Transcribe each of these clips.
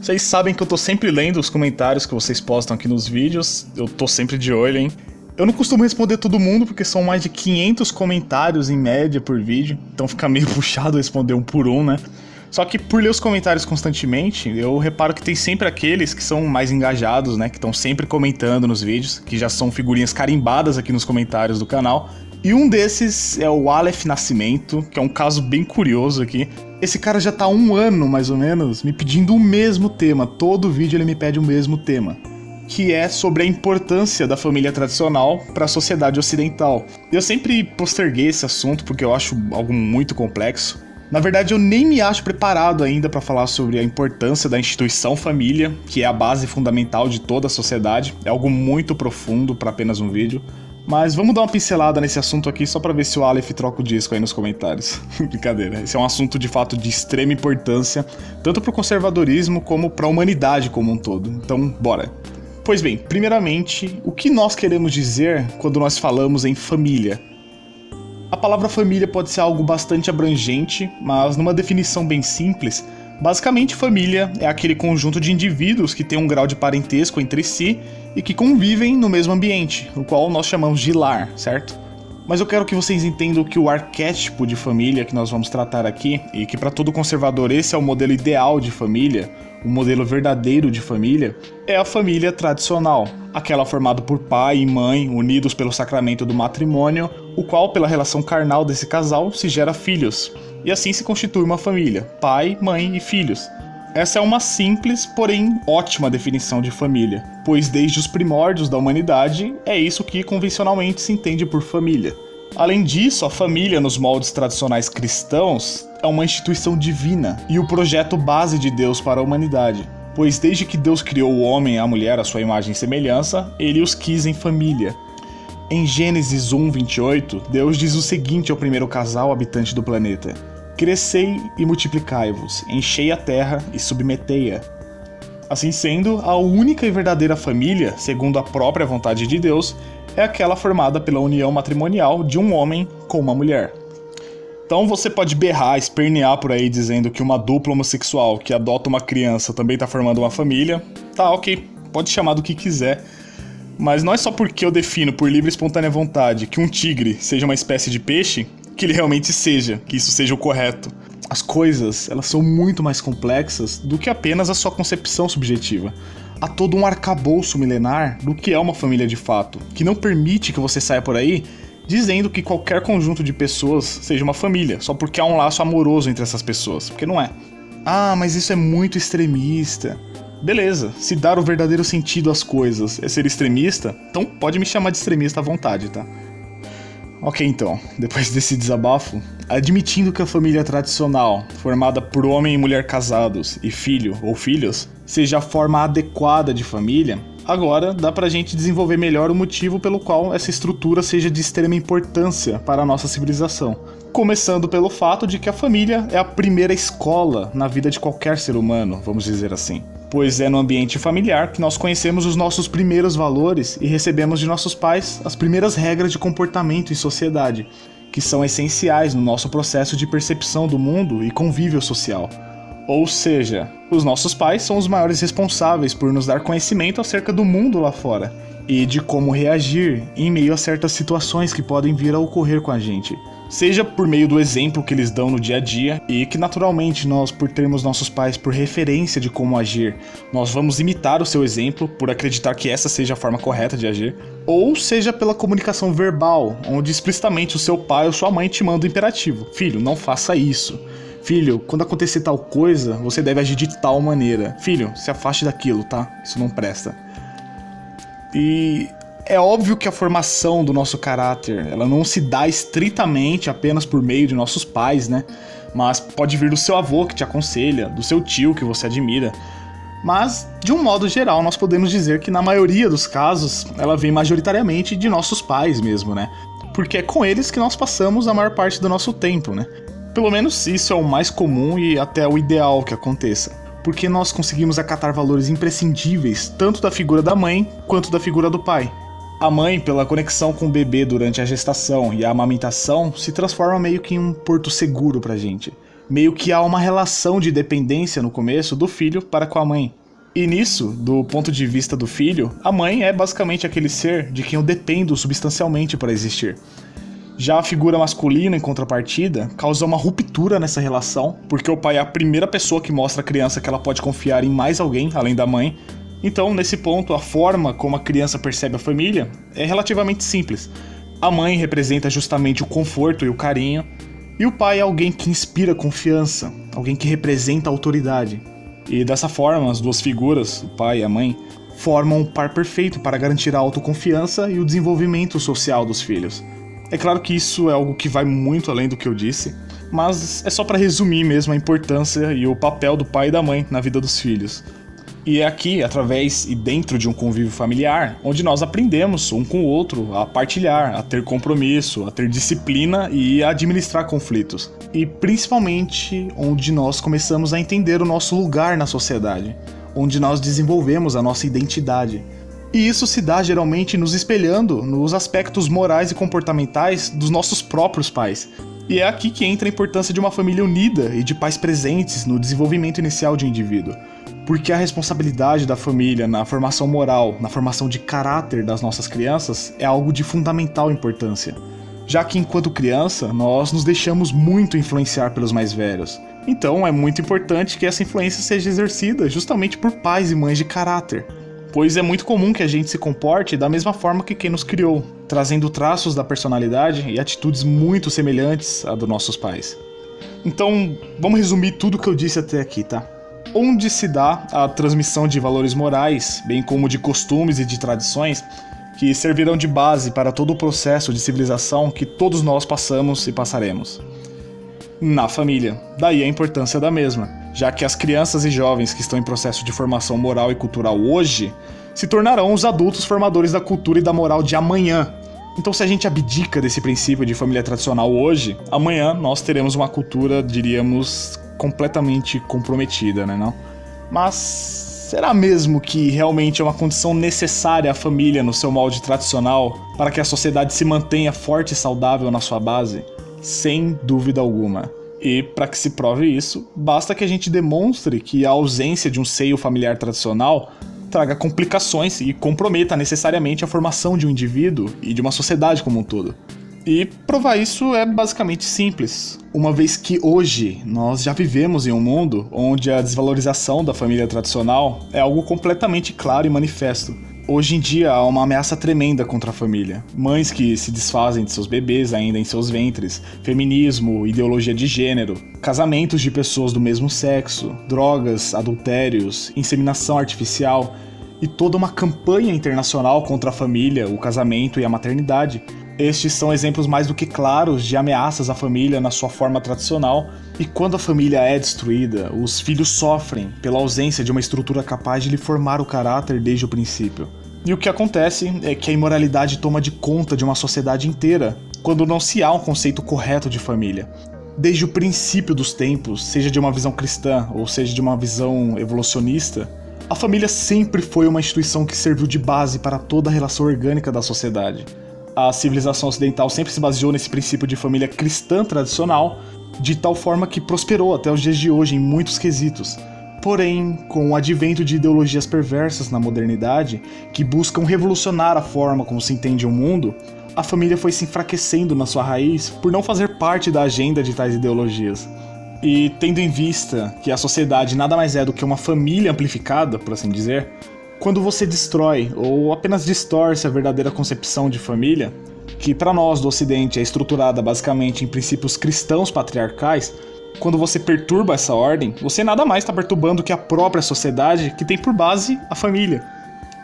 Vocês sabem que eu tô sempre lendo os comentários que vocês postam aqui nos vídeos, eu tô sempre de olho, hein? Eu não costumo responder todo mundo, porque são mais de 500 comentários em média por vídeo, então fica meio puxado responder um por um, né? Só que por ler os comentários constantemente, eu reparo que tem sempre aqueles que são mais engajados, né? Que estão sempre comentando nos vídeos, que já são figurinhas carimbadas aqui nos comentários do canal. E um desses é o Aleph Nascimento, que é um caso bem curioso aqui. Esse cara já tá há 1 ano, mais ou menos, me pedindo o mesmo tema. Todo vídeo ele me pede o mesmo tema, que é sobre a importância da família tradicional para a sociedade ocidental. Eu sempre posterguei esse assunto porque eu acho algo muito complexo. Na verdade, eu nem me acho preparado ainda para falar sobre a importância da instituição família, que é a base fundamental de toda a sociedade. É algo muito profundo para apenas um vídeo. Mas vamos dar uma pincelada nesse assunto aqui só pra ver se o Aleph troca o disco aí nos comentários. Brincadeira, esse é um assunto de fato de extrema importância, tanto pro conservadorismo como pra humanidade como um todo. Então, bora. Pois bem, primeiramente, o que nós queremos dizer quando nós falamos em família? A palavra família pode ser algo bastante abrangente, mas numa definição bem simples, basicamente família é aquele conjunto de indivíduos que tem um grau de parentesco entre si e que convivem no mesmo ambiente, o qual nós chamamos de lar, certo? Mas eu quero que vocês entendam que o arquétipo de família que nós vamos tratar aqui, e que para todo conservador esse é o modelo ideal de família, o modelo verdadeiro de família, é a família tradicional, aquela formada por pai e mãe unidos pelo sacramento do matrimônio, o qual pela relação carnal desse casal se gera filhos, e assim se constitui uma família, pai, mãe e filhos. Essa é uma simples, porém ótima definição de família, pois desde os primórdios da humanidade é isso que convencionalmente se entende por família. Além disso, a família nos moldes tradicionais cristãos é uma instituição divina e o projeto base de Deus para a humanidade, pois desde que Deus criou o homem e a mulher à sua imagem e semelhança, ele os quis em família. Em Gênesis 1:28, Deus diz o seguinte ao primeiro casal habitante do planeta: crescei e multiplicai-vos, enchei a terra e submetei-a. Assim sendo, a única e verdadeira família, segundo a própria vontade de Deus, é aquela formada pela união matrimonial de um homem com uma mulher. Então você pode berrar, espernear por aí dizendo que uma dupla homossexual que adota uma criança também está formando uma família. Tá, ok, pode chamar do que quiser. Mas não é só porque eu defino por livre e espontânea vontade que um tigre seja uma espécie de peixe, que ele realmente seja, que isso seja o correto. As coisas, elas são muito mais complexas do que apenas a sua concepção subjetiva. Há todo um arcabouço milenar do que é uma família de fato, que não permite que você saia por aí dizendo que qualquer conjunto de pessoas seja uma família, só porque há um laço amoroso entre essas pessoas, porque não é. Ah, mas isso é muito extremista. Beleza, se dar o verdadeiro sentido às coisas é ser extremista, então pode me chamar de extremista à vontade, tá? Ok, então, depois desse desabafo, admitindo que a família tradicional, formada por homem e mulher casados e filho ou filhos, seja a forma adequada de família, agora dá pra gente desenvolver melhor o motivo pelo qual essa estrutura seja de extrema importância para a nossa civilização. Começando pelo fato de que a família é a primeira escola na vida de qualquer ser humano, vamos dizer assim. Pois é no ambiente familiar que nós conhecemos os nossos primeiros valores e recebemos de nossos pais as primeiras regras de comportamento em sociedade, que são essenciais no nosso processo de percepção do mundo e convívio social. Ou seja, os nossos pais são os maiores responsáveis por nos dar conhecimento acerca do mundo lá fora e de como reagir em meio a certas situações que podem vir a ocorrer com a gente. Seja por meio do exemplo que eles dão no dia a dia e que naturalmente nós, por termos nossos pais por referência de como agir, nós vamos imitar o seu exemplo por acreditar que essa seja a forma correta de agir, ou seja pela comunicação verbal, onde explicitamente o seu pai ou sua mãe te manda o imperativo: filho, não faça isso. Filho, quando acontecer tal coisa, você deve agir de tal maneira. Filho, se afaste daquilo, tá? Isso não presta. E é óbvio que a formação do nosso caráter, ela não se dá estritamente apenas por meio de nossos pais, né? Mas pode vir do seu avô que te aconselha, do seu tio que você admira. Mas, de um modo geral, nós podemos dizer que na maioria dos casos, ela vem majoritariamente de nossos pais mesmo, né? Porque é com eles que nós passamos a maior parte do nosso tempo, né? Pelo menos isso é o mais comum e até o ideal que aconteça. Porque nós conseguimos acatar valores imprescindíveis tanto da figura da mãe quanto da figura do pai. A mãe, pela conexão com o bebê durante a gestação e a amamentação, se transforma meio que em um porto seguro pra gente. meio que há uma relação de dependência no começo do filho para com a mãe. E nisso, do ponto de vista do filho, a mãe é basicamente aquele ser de quem eu dependo substancialmente para existir. Já a figura masculina, em contrapartida, causa uma ruptura nessa relação, porque o pai é a primeira pessoa que mostra à criança que ela pode confiar em mais alguém, além da mãe. Então, nesse ponto, a forma como a criança percebe a família é relativamente simples. A mãe representa justamente o conforto e o carinho, e o pai é alguém que inspira confiança, alguém que representa a autoridade. E dessa forma, as duas figuras, o pai e a mãe, formam um par perfeito para garantir a autoconfiança e o desenvolvimento social dos filhos. É claro que isso é algo que vai muito além do que eu disse, mas é só para resumir mesmo a importância e o papel do pai e da mãe na vida dos filhos. E é aqui, através e dentro de um convívio familiar, onde nós aprendemos um com o outro a partilhar, a ter compromisso, a ter disciplina e a administrar conflitos. E principalmente onde nós começamos a entender o nosso lugar na sociedade, onde nós desenvolvemos a nossa identidade. E isso se dá geralmente nos espelhando nos aspectos morais e comportamentais dos nossos próprios pais. E é aqui que entra a importância de uma família unida e de pais presentes no desenvolvimento inicial de um indivíduo. Porque a responsabilidade da família na formação moral, na formação de caráter das nossas crianças é algo de fundamental importância. Já que enquanto criança, nós nos deixamos muito influenciar pelos mais velhos. Então é muito importante que essa influência seja exercida justamente por pais e mães de caráter. Pois é muito comum que a gente se comporte da mesma forma que quem nos criou, trazendo traços da personalidade e atitudes muito semelhantes à dos nossos pais. Então, vamos resumir tudo que eu disse até aqui, tá? Onde se dá a transmissão de valores morais, bem como de costumes e de tradições, que servirão de base para todo o processo de civilização que todos nós passamos e passaremos. Na família, daí a importância da mesma, já que as crianças e jovens que estão em processo de formação moral e cultural hoje se tornarão os adultos formadores da cultura e da moral de amanhã. Então, se a gente abdica desse princípio de família tradicional hoje, amanhã nós teremos uma cultura, diríamos, completamente comprometida, né, não? Mas será mesmo que realmente é uma condição necessária a família no seu molde tradicional para que a sociedade se mantenha forte e saudável na sua base? Sem dúvida alguma. E para que se prove isso, basta que a gente demonstre que a ausência de um seio familiar tradicional traga complicações e comprometa necessariamente a formação de um indivíduo e de uma sociedade como um todo. E provar isso é basicamente simples, uma vez que hoje nós já vivemos em um mundo onde a desvalorização da família tradicional é algo completamente claro e manifesto. Hoje em dia há uma ameaça tremenda contra a família. Mães que se desfazem de seus bebês ainda em seus ventres, feminismo, ideologia de gênero, casamentos de pessoas do mesmo sexo, drogas, adultérios, inseminação artificial e toda uma campanha internacional contra a família, o casamento e a maternidade. Estes são exemplos mais do que claros de ameaças à família na sua forma tradicional, e quando a família é destruída, os filhos sofrem pela ausência de uma estrutura capaz de lhe formar o caráter desde o princípio. E o que acontece é que a imoralidade toma de conta de uma sociedade inteira quando não se há um conceito correto de família. Desde o princípio dos tempos, seja de uma visão cristã ou seja de uma visão evolucionista, a família sempre foi uma instituição que serviu de base para toda a relação orgânica da sociedade. A civilização ocidental sempre se baseou nesse princípio de família cristã tradicional, de tal forma que prosperou até os dias de hoje em muitos quesitos. Porém, com o advento de ideologias perversas na modernidade, que buscam revolucionar a forma como se entende o mundo, a família foi se enfraquecendo na sua raiz por não fazer parte da agenda de tais ideologias. E tendo em vista que a sociedade nada mais é do que uma família amplificada, por assim dizer, quando você destrói ou apenas distorce a verdadeira concepção de família, que para nós do Ocidente é estruturada basicamente em princípios cristãos patriarcais, quando você perturba essa ordem, você nada mais está perturbando que a própria sociedade que tem por base a família.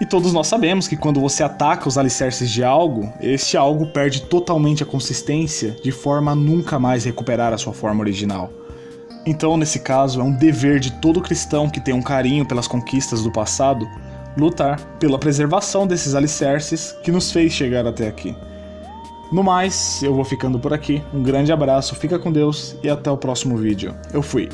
E todos nós sabemos que quando você ataca os alicerces de algo, este algo perde totalmente a consistência de forma a nunca mais recuperar a sua forma original. Então, nesse caso, é um dever de todo cristão que tem um carinho pelas conquistas do passado lutar pela preservação desses alicerces que nos fez chegar até aqui. No mais, eu vou ficando por aqui. Um grande abraço, fica com Deus e até o próximo vídeo. Eu fui.